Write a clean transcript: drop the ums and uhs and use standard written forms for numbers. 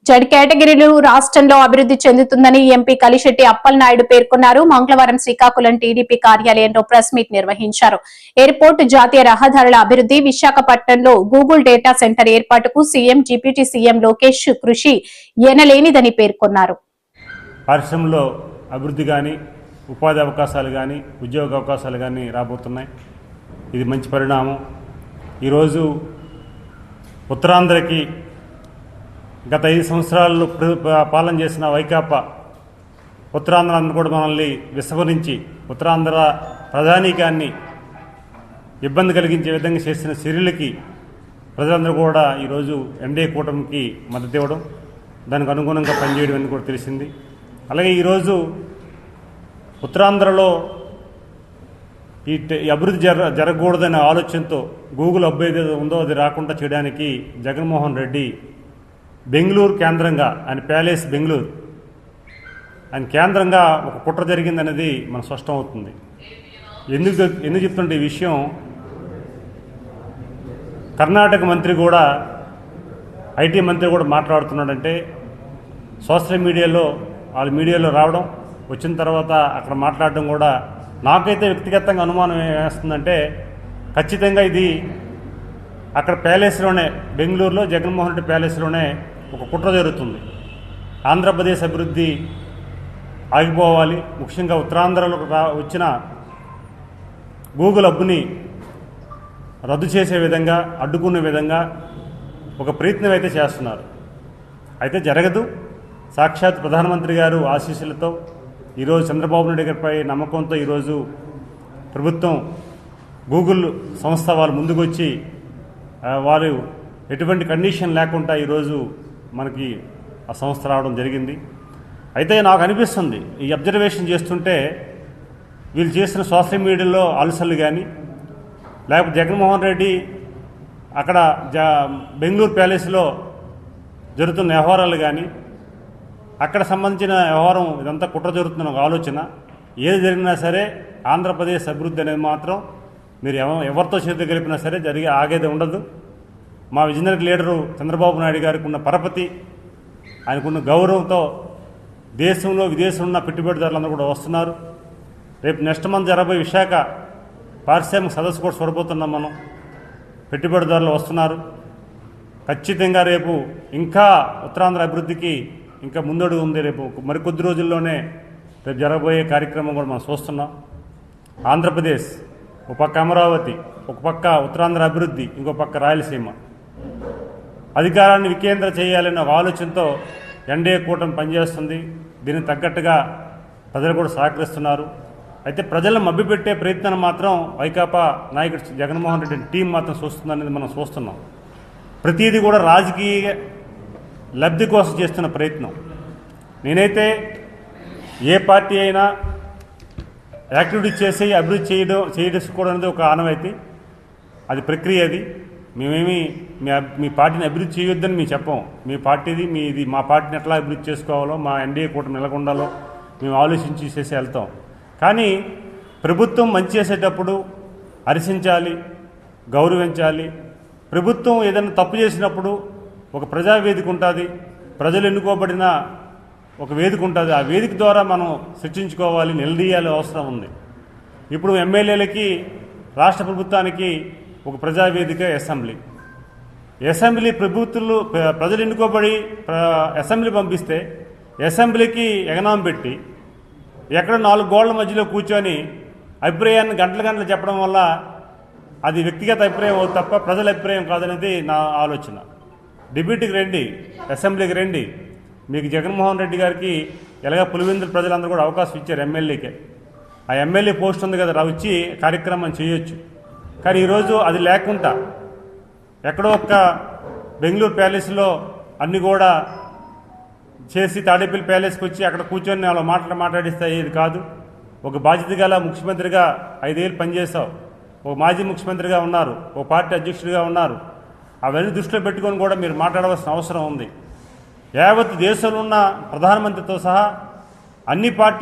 Z కేటగిరీలు రాష్ట్రంలో అభివృద్ధి చెందుతుందని ఎంపీ కలిశెట్టి అప్పలనాయుడు పేర్కొన్నారు. మంగళవారం శ్రీకాకుళం టీడీపీ కార్యాలయంలో ప్రెస్ మీట్ నిర్వహించారు. ఎయిర్పోర్టు, జాతీయ రహదారుల అభివృద్ధి, విశాఖపట్నంలో గూగుల్ డేటా సెంటర్ ఏర్పాటుకు సీఎం, డిప్యూటీ సీఎం లోకేష్ కృషి ఎనలేనిదని పేర్కొన్నారు. పరిశ్రమలో అభివృద్ధి కానీ, ఉపాధి అవకాశాలు కానీ, ఉద్యోగ అవకాశాలు కానీ రాబోతున్నాయి. ఇది మంచి పరిణామం. ఈరోజు ఉత్తరాంధ్రకి గత 5 సంవత్సరాల్లో పాలన చేసిన వైకాపా ఉత్తరాంధ్రాన్ని కూడా మనల్ని విస్మరించి ఉత్తరాంధ్ర ప్రధానికాన్ని ఇబ్బంది కలిగించే విధంగా చేసిన చర్యలకి ప్రజలందరూ కూడా ఈరోజు ఎన్డీఏ కూటమికి మద్దతు ఇవ్వడం, దానికి అనుగుణంగా పనిచేయడం అని కూడా తెలిసింది. అలాగే ఈరోజు ఉత్తరాంధ్రలో ఈ అభివృద్ధి జరగకూడదనే ఆలోచనతో గూగుల్ హబ్ ఏదైతే ఉందో అది రాకుండా చేయడానికి జగన్మోహన్ రెడ్డి బెంగళూరు కేంద్రంగా, ఆయన ప్యాలెస్ బెంగళూరు ఆయన కేంద్రంగా ఒక కుట్ర జరిగిందనేది మనకు స్పష్టం అవుతుంది. ఎందుకు చెప్తుంటే ఈ విషయం, కర్ణాటక మంత్రి కూడా, ఐటీ మంత్రి కూడా మాట్లాడుతున్నాడంటే సోషల్ మీడియాలో వాళ్ళ మీడియాలో రావడం, వచ్చిన తర్వాత అక్కడ మాట్లాడడం కూడా నాకైతే వ్యక్తిగతంగా అనుమానం వేస్తుందంటే ఖచ్చితంగా ఇది అక్కడ ప్యాలెస్లోనే, బెంగళూరులో జగన్మోహన్ రెడ్డి ప్యాలెస్లోనే ఒక కుట్ర జరుగుతుంది. ఆంధ్రప్రదేశ్ అభివృద్ధి ఆగిపోవాలి, ముఖ్యంగా ఉత్తరాంధ్రలో వచ్చిన గూగుల్ హబ్ని రద్దు చేసే విధంగా, అడ్డుకునే విధంగా ఒక ప్రయత్నం అయితే చేస్తున్నారు. అయితే జరగదు. సాక్షాత్ ప్రధానమంత్రి గారు ఆశీస్సులతో, ఈరోజు చంద్రబాబు నాయుడు గారిపై నమ్మకంతో ఈరోజు ప్రభుత్వం, గూగుల్ సంస్థ వాళ్ళు ముందుకు వచ్చి వారు ఎటువంటి కండిషన్ లేకుండా ఈరోజు మనకి ఆ సంస్థ రావడం జరిగింది. అయితే నాకు అనిపిస్తుంది, ఈ అబ్జర్వేషన్ చేస్తుంటే వీళ్ళు చేసిన సోషల్ మీడియాలో అలసలు కానీ, లేకపోతే జగన్మోహన్ రెడ్డి అక్కడ బెంగళూరు ప్యాలెస్లో జరుగుతున్న వ్యవహారాలు కానీ, అక్కడ సంబంధించిన వ్యవహారం ఇదంతా కుట్ర జరుగుతున్న ఒక ఆలోచన. ఏది జరిగినా సరే ఆంధ్రప్రదేశ్ అభివృద్ధి అనేది మాత్రం మీరు ఎవరితో చేతి కలిపినా సరే ఆగేది ఉండదు. మా విజనరీ లీడరు చంద్రబాబు నాయుడు గారికి ఉన్న పరపతి, ఆయనకున్న గౌరవంతో దేశంలో విదేశంలో ఉన్న పెట్టుబడిదారులందరూ కూడా వస్తున్నారు. రేపు నెక్స్ట్ మంత్ జరగబోయే విశాఖ పారిశ్రామిక సదస్సు కూడా చూడబోతున్నాం మనం. పెట్టుబడిదారులు వస్తున్నారు. ఖచ్చితంగా రేపు ఇంకా ఉత్తరాంధ్ర అభివృద్ధికి ఇంకా ముందడుగు ఉంది. రేపు మరికొద్ది రోజుల్లోనే రేపు జరగబోయే కార్యక్రమం కూడా మనం చూస్తున్నాం. ఆంధ్రప్రదేశ్ ఒక పక్క, అమరావతి ఒక పక్క, ఉత్తరాంధ్ర అభివృద్ధి ఇంకో పక్క, రాయలసీమ అధికారాన్ని వికేంద్ర చేయాలనే ఒక ఆలోచనతో ఎన్డీఏ కూటమి పనిచేస్తుంది. దీనికి తగ్గట్టుగా ప్రజలు కూడా సహకరిస్తున్నారు. అయితే ప్రజలను మభ్యపెట్టే ప్రయత్నాన్ని మాత్రం వైకాపా నాయకుడు జగన్మోహన్ రెడ్డి టీం మాత్రం చూస్తుందనేది మనం చూస్తున్నాం. ప్రతిదీ కూడా రాజకీయ లబ్ధి కోసం చేస్తున్న ప్రయత్నం. నేనైతే ఏ పార్టీ అయినా యాక్టివిటీ చేసి అభివృద్ధి చేసుకోవడం అనేది ఒక ఆనవాయితీ, అది ప్రక్రియ. అది మేమేమి మీ పార్టీని అభివృద్ధి చేయొద్దని మేము చెప్పాం. మీ పార్టీది మీది, మా పార్టీని ఎట్లా అభివృద్ధి చేసుకోవాలో, మా ఎన్డీఏ కూటమి నెలకొండాలో మేము ఆలోచించి చేసి వెళ్తాం. కానీ ప్రభుత్వం మంచి చేసేటప్పుడు హర్షించాలి, గౌరవించాలి. ప్రభుత్వం ఏదైనా తప్పు చేసినప్పుడు ఒక ప్రజావేదిక ఉంటుంది, ప్రజలు ఎన్నుకోబడిన ఒక వేదిక ఉంటుంది. ఆ వేదిక ద్వారా మనం చర్చించుకోవాలి, నిలదీయాలి అవసరం ఉంది. ఇప్పుడు ఎమ్మెల్యేలకి, రాష్ట్ర ప్రభుత్వానికి ఒక ప్రజావేదిక అసెంబ్లీ ప్రభుత్వాలు ప్రజలు ఎన్నుకోబడి అసెంబ్లీ పంపిస్తే అసెంబ్లీకి ఎగనాం పెట్టి ఎక్కడ 4 గోళ్ల మధ్యలో కూర్చొని అభిప్రాయాన్ని గంటలు చెప్పడం వల్ల అది వ్యక్తిగత అభిప్రాయం తప్ప ప్రజల అభిప్రాయం కాదనేది నా ఆలోచన. డిబేట్కి రండి, అసెంబ్లీకి రండి. మీకు జగన్మోహన్ రెడ్డి గారికి ఎలాగ పులివెందుల ప్రజలందరూ కూడా అవకాశం ఇచ్చారు ఎమ్మెల్యేకే. ఆ ఎమ్మెల్యే పోస్ట్ ఉంది కదా, వచ్చి కార్యక్రమం చేయొచ్చు. కానీ ఈరోజు అది లేకుండా ఎక్కడో ఒక్క బెంగళూరు ప్యాలెస్లో అన్నీ కూడా చేసి తాడేపల్లి ప్యాలెస్కి వచ్చి అక్కడ కూర్చొని వాళ్ళ మాట్లాడిస్తే ఇది కాదు. ఒక బాధ్యత గల ముఖ్యమంత్రిగా 5 ఏళ్ళు పనిచేశావు, ఒక మాజీ ముఖ్యమంత్రిగా ఉన్నారు, ఒక పార్టీ అధ్యక్షుడిగా ఉన్నారు. అవన్నీ దృష్టిలో పెట్టుకొని కూడా మీరు మాట్లాడవలసిన అవసరం ఉంది. యావత్ దేశంలో ఉన్న ప్రధానమంత్రితో సహా అన్ని పార్టీ